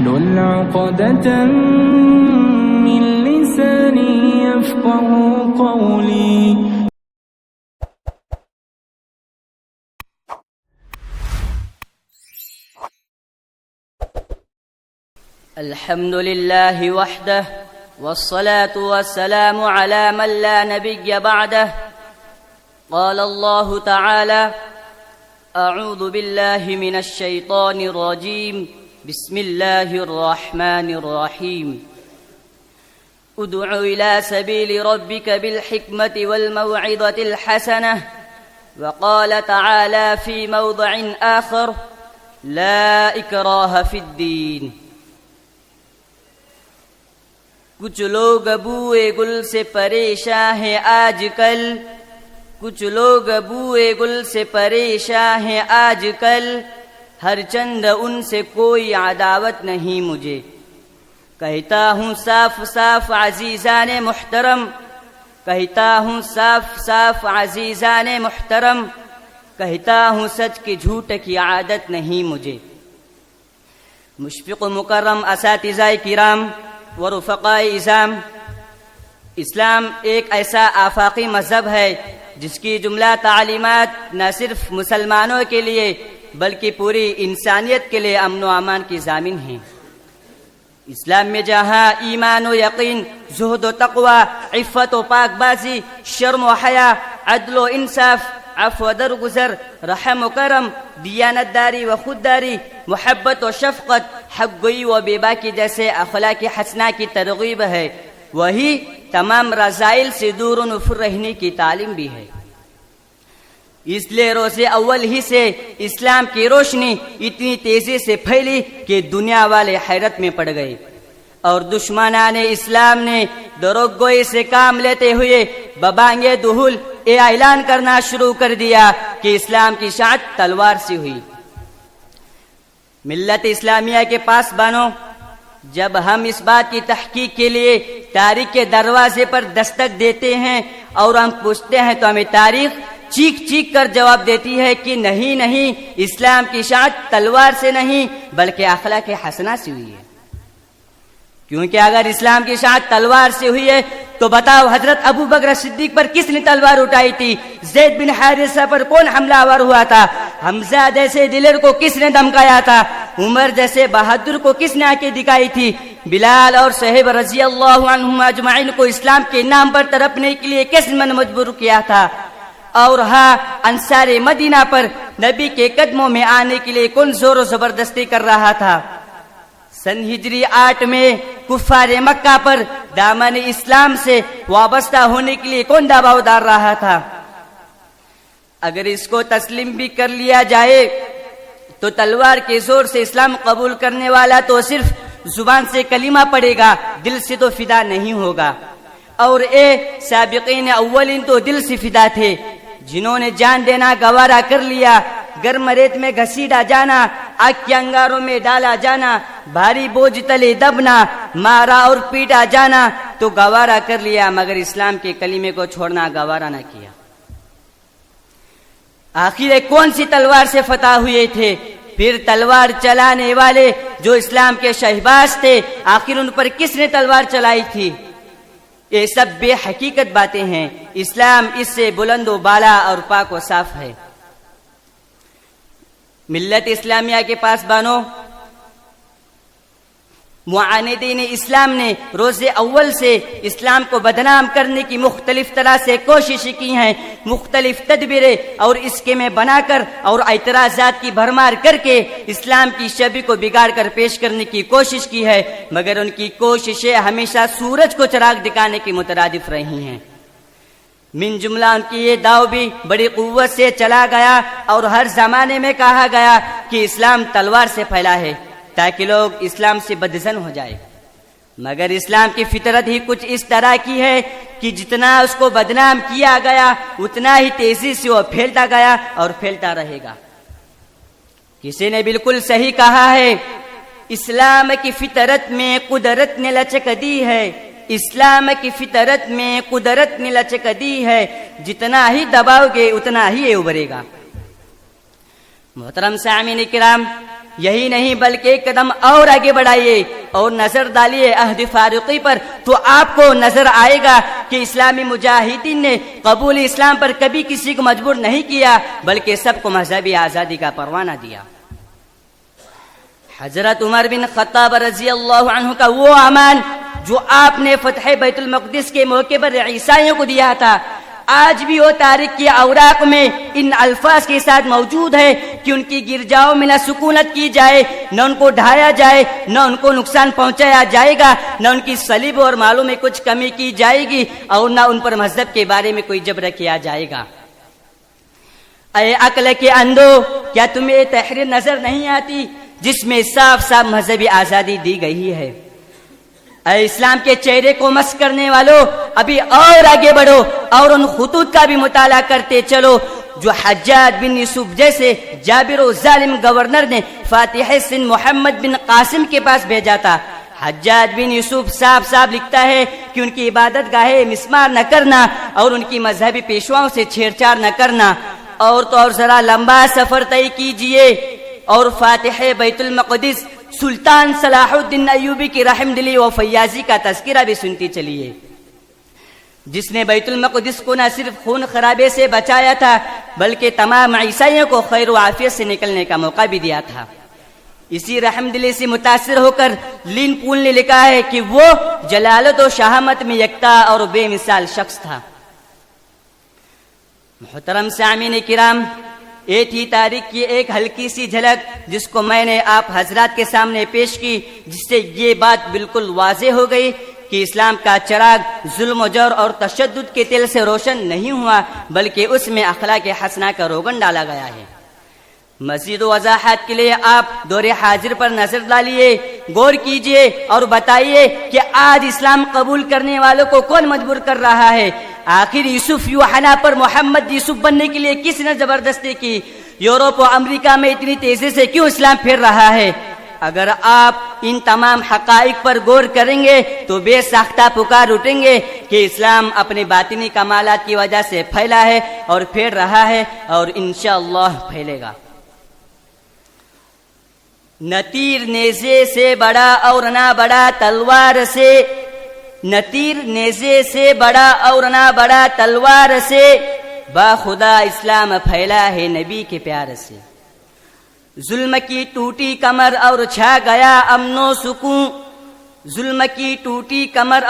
واحلل عقدة من لساني يفقهوا قولي. الحمد لله وحده والصلاة والسلام على من لا نبي بعده. قال الله تعالى: أعوذ بالله من الشيطان الرجيم. بسم الله الرحمن الرحيم. ادع إلى سبيل ربك بالحكمة والموعظة الحسنة. وقال تعالى في موضع آخر: لا إكراه في الدين. کچھ لوگ بوئے گل سے پریشاں ہیں آج کل، کچھ لوگ بوئے گل سے پریشاں ہیں آج کل، ہر چند ان سے کوئی عداوت نہیں مجھے. کہتا ہوں صاف صاف عزیزان محترم، کہتا ہوں صاف صاف عزیزان محترم، کہتا ہوں سچ کی جھوٹ کی عادت نہیں مجھے. مشفق و مکرم اساتذہ کرام و رفقائے اعظام، اسلام ایک ایسا آفاقی مذہب ہے جس کی جملہ تعلیمات نہ صرف مسلمانوں کے لیے بلکہ پوری انسانیت کے لیے امن و امان کی ضامن ہیں. اسلام میں جہاں ایمان و یقین، زہد و تقوی، عفت و پاک بازی، شرم و حیا، عدل و انصاف، عفو و درگزر، رحم و کرم، دیانت داری و خودداری، محبت و شفقت، حق گوئی و بے باکی جیسے اخلاق حسنہ کی ترغیب ہے، وہی تمام رذائل سے دور و نفر رہنے کی تعلیم بھی ہے. اس لیے روز اول ہی سے اسلام کی روشنی اتنی تیزی سے پھیلی کہ دنیا والے حیرت میں پڑ گئے، اور دشمنان اسلام نے دروغ گوئی سے کام لیتے ہوئے ببانگ دہل یہ اعلان کرنا شروع کر دیا کہ اسلام کی شاعت تلوار سے ہوئی. ملت اسلامیہ کے پاس بانو، جب ہم اس بات کی تحقیق کے لیے تاریخ کے دروازے پر دستک دیتے ہیں اور ہم پوچھتے ہیں تو ہمیں تاریخ چیخ چیخ کر جواب دیتی ہے کہ نہیں نہیں، اسلام کی شاعت تلوار سے نہیں بلکہ اخلاق حسنہ سے ہوئی ہے. کیونکہ اگر اسلام کی شاعت تلوار سے ہوئی ہے تو بتاؤ حضرت ابو بکر صدیق پر کس نے تلوار اٹھائی تھی؟ زید بن حارثہ پر کون حملہ آور ہوا تھا؟ حمزہ جیسے دلیر کو کس نے دمکایا تھا؟ عمر جیسے بہادر کو کس نے آنکھیں دکھائی تھی؟ بلال اور صہیب رضی اللہ عنہم اجمعین کو اسلام کے نام پر تڑپنے کے لیے کس نے مجبور کیا تھا؟ اور ہاں، انصار مدینہ پر نبی کے قدموں میں آنے کے لیے کون زور و زبردستی کر رہا تھا؟ سن ہجری 8 میں کفار مکہ پر دامن اسلام سے وابستہ ہونے کے لیے کون دباؤ ڈال رہا تھا؟ اگر اس کو تسلیم بھی کر لیا جائے تو تلوار کے زور سے اسلام قبول کرنے والا تو صرف زبان سے کلمہ پڑے گا، دل سے تو فدا نہیں ہوگا. اور سابقین اولین تو دل سے فدا تھے، جنہوں نے جان دینا گوارا کر لیا، گرم ریت میں گھسیٹا جانا، آگ کے انگاروں میں ڈالا جانا، بھاری بوجھ تلے دبنا، مارا اور پیٹا جانا تو گوارا کر لیا، مگر اسلام کے کلمے کو چھوڑنا گوارا نہ کیا. آخر کون سی تلوار سے فتح ہوئے تھے؟ پھر تلوار چلانے والے جو اسلام کے شہباز تھے، آخر ان پر کس نے تلوار چلائی تھی؟ یہ سب بے حقیقت باتیں ہیں. اسلام اس سے بلند و بالا اور پاک و صاف ہے. ملت اسلامیہ کے پاس بانو، معاندین اسلام نے روز اول سے اسلام کو بدنام کرنے کی مختلف طرح سے کوششیں کی ہیں، مختلف تدبیریں اور اسکیمیں بنا کر اور اعتراضات کی بھرمار کر کے اسلام کی شبیہ کو بگاڑ کر پیش کرنے کی کوشش کی ہے، مگر ان کی کوششیں ہمیشہ سورج کو چراغ دکھانے کی مترادف رہی ہیں. من جملہ ان کی یہ دعوی بھی بڑی قوت سے چلا گیا اور ہر زمانے میں کہا گیا کہ اسلام تلوار سے پھیلا ہے تاکہ لوگ اسلام سے بدظن ہو جائے. مگر اسلام کی فطرت ہی کچھ اس طرح کی ہے کہ جتنا اس کو بدنام کیا گیا اتنا ہی تیزی سے وہ پھیلتا گیا اور پھیلتا رہے گا. کسی نے بالکل صحیح کہا ہے، اسلام کی فطرت میں قدرت نے لچک دی ہے، اسلام کی فطرت میں قدرت نے لچک دی ہے، جتنا ہی دباؤ گے اتنا ہی یہ ابھرے گا. محترم سامعین کرام، یہی نہیں بلکہ ایک قدم اور آگے بڑھائیے اور نظر ڈالیے عہد فاروقی پر، تو آپ کو نظر آئے گا کہ اسلامی مجاہدین نے قبول اسلام پر کبھی کسی کو مجبور نہیں کیا، بلکہ سب کو مذہبی آزادی کا پروانہ دیا۔ حضرت عمر بن خطاب رضی اللہ عنہ کا وہ امان جو آپ نے فتح بیت المقدس کے موقع پر عیسائیوں کو دیا تھا، آج بھی وہ تاریخ کی اوراق میں ان الفاظ کے ساتھ موجود ہے کہ ان کی گرجاؤں میں نہ سکونت کی جائے، نہ ان کو ڈھایا جائے، نہ ان کو نقصان پہنچایا جائے گا، نہ ان کی صلیب اور مالوں میں کچھ کمی کی جائے گی، اور نہ ان پر مذہب کے بارے میں کوئی جبر کیا جائے گا۔ اے عقل کے اندھو، کیا تمہیں یہ تحریر نظر نہیں آتی جس میں صاف صاف مذہبی آزادی دی گئی ہے؟ اے اسلام کے چہرے کو مس کرنے والوں، ابھی اور آگے بڑھو اور ان خطوط کا بھی مطالعہ کرتے چلو جو حجاج بن یوسف جیسے جابر و ظالم گورنر نے فاتح سندھ محمد بن قاسم کے پاس بھیجا تھا۔ حجاج بن یوسف صاف صاف لکھتا ہے کہ ان کی عبادت گاہیں مسمار نہ کرنا اور ان کی مذہبی پیشواؤں سے چھیڑ چھاڑ نہ کرنا، اور تو اور ذرا لمبا سفر طے کیجئے اور فاتح بیت المقدس سلطان صلاح الدین ایوبی کی رحم دلی و فیاضی کا تذکرہ بھی سنتی چلیے، جس نے بیت المقدس کو نہ صرف خون خرابے سے بچایا تھا بلکہ تمام عیسائیوں کو خیر و عافیت سے نکلنے کا موقع بھی دیا تھا۔ اسی رحم دلی سے متاثر ہو کر لین پول نے لکھا ہے کہ وہ جلالت و شہامت میں یکتا اور بے مثال شخص تھا۔ محترم سامعین کرام، یہ تھی تاریخ کی ایک ہلکی سی جھلک جس کو میں نے آپ حضرات کے سامنے پیش کی، جس سے یہ بات بالکل واضح ہو گئی کہ اسلام کا چراغ ظلم و جور اور تشدد کے تیل سے روشن نہیں ہوا، بلکہ اس میں اخلاق حسنہ کا روغن ڈالا گیا ہے۔ مزید وضاحت کے لیے آپ دور حاضر پر نظر ڈالیے، غور کیجئے اور بتائیے کہ آج اسلام قبول کرنے والوں کو کون مجبور کر رہا ہے؟ آخر یوسف یوحنا پر محمد یوسف بننے کے لیے کس نے زبردستی کی؟ یورپ و امریکہ میں اتنی تیزی سے کیوں اسلام پھیل رہا ہے؟ اگر آپ ان تمام حقائق پر غور کریں گے تو بے ساختہ پکار اٹھیں گے کہ اسلام اپنے باطنی کمالات کی وجہ سے پھیلا ہے اور پھیل رہا ہے اور انشاءاللہ پھیلے گا۔ نہ تیر نیزے سے بڑا اور نہ بڑا تلوار سے، نہ تیر نیزے سے بڑا اور نہ بڑا تلوار سے، با خدا اسلام پھیلا ہے نبی کے پیار سے۔ ظلم کی ٹوٹی کمر اور چھا گیا امن و سکون، ظلم کی ٹوٹی کمر